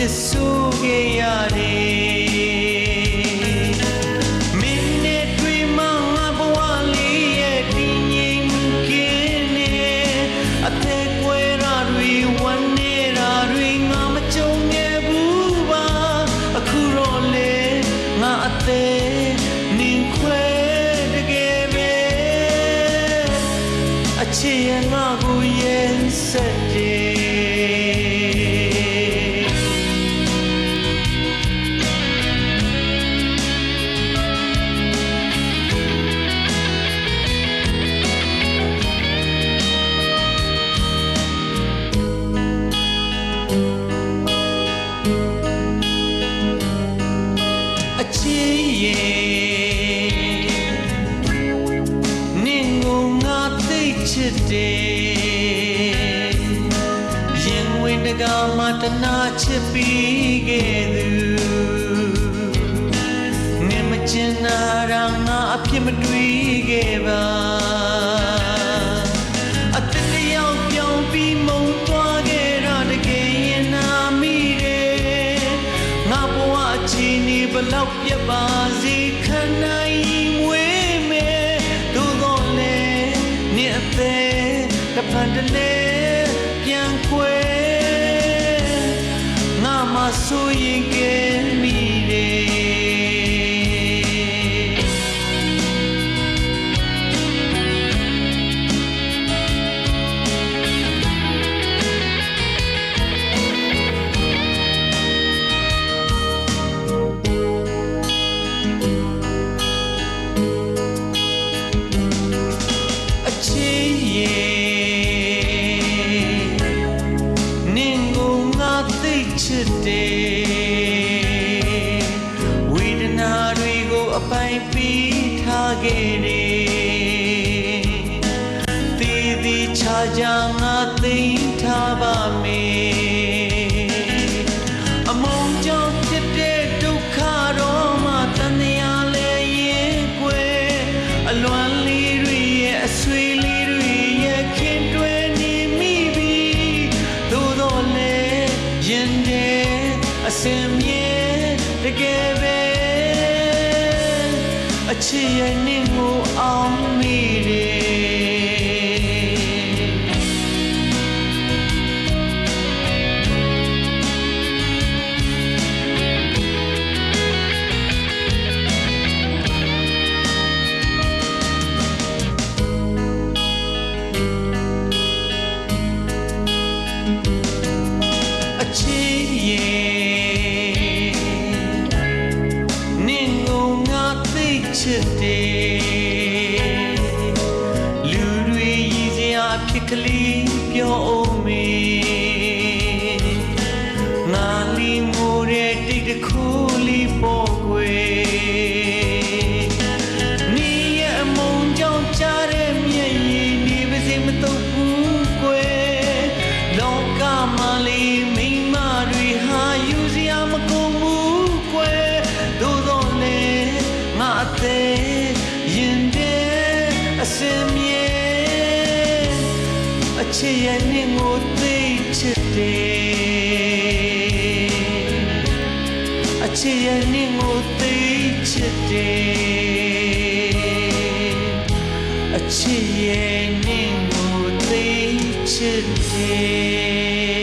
စ်ဆိုးခဲ့ရတယ်မင်းနဲ့တွေ့မှငါဘဝလေးရဲ့တည်ငြိမ်မှုကင်းနေအသက်ကွယ်ရာတွေဝမ်းနေတာတွေငါမကြုံခဲ့ဘူးပါအခုတော့လေငါအသက်နင်ခွဲတကယ်ပဲအချစ်ရဲ့ငါကိုရဲ့ဆက်တယ်အချစ်ရဲ့နင်ကိုငါသိချစ်တယ်ရင်ဝင်တကားမှတနာချစ်ပြီးခဲ့သူနင်မချင်တာငါအဖြစ်မတွေ့ခဲ့ပါအတတယောက်ပြောင်းပြီးမုံသွားခဲ့တာတကယ်ရင်နာမိတယ်ငါဘဝချီနေဘလောက်ပြတ်ပါစေခံနိုင်မွေးမယ်သို့သောလည်းနင်အသက်တစ်ဖန်တလဲပြန်ခွဲငါမဆိုရင်ကဲမိတယ်ချစ်တယ်ဝေဒနာတွေကိုအပိုင်ပေးထားခဲ့တယ်တည်တည်ချာချာငါသိမ်းထားပါမယ်အမုန်းကြောင့်ဖြစ်တဲ့ဒုက္ခတော့မှတန်တရားလဲရင်ကွယ်အလွမ်းလေးတွေရဲ့အဆွေလေးတွေရဲ့ခင်တွဲနေမိပြီသို့တော့လဲရင်အစင်မြဲတကယ်ပဲအချစ်ရဲ့နင့်ကိုအောင်မိတယ်အချစ်ရဲ့ချစ်တယ်လူတွေရည်စရာဖြစ်ကလေးပြောအောင်မေငါလီမိုးတဲ့တိတ်တခိုးလေးပေါ်ကွယ်နေရအမုံကြောင့်ကြားတဲ့မျက်ရည်နေပါစေမတော့ဘူးကွယ်လောကမှာလေးမိမတွေဟာယူစရာမကုန်ဘူးကွယ်သို့တော့လေငါအသက်ရင်တဲ့အစင်မြဲအချစ်ရဲ့နင့်ကိုသိချစ်တယ်အချစ်ရဲ့နင့်ကိုသိချစ်တယ်အချစ်ရဲ့နင့်ကိုသိချစ်တယ်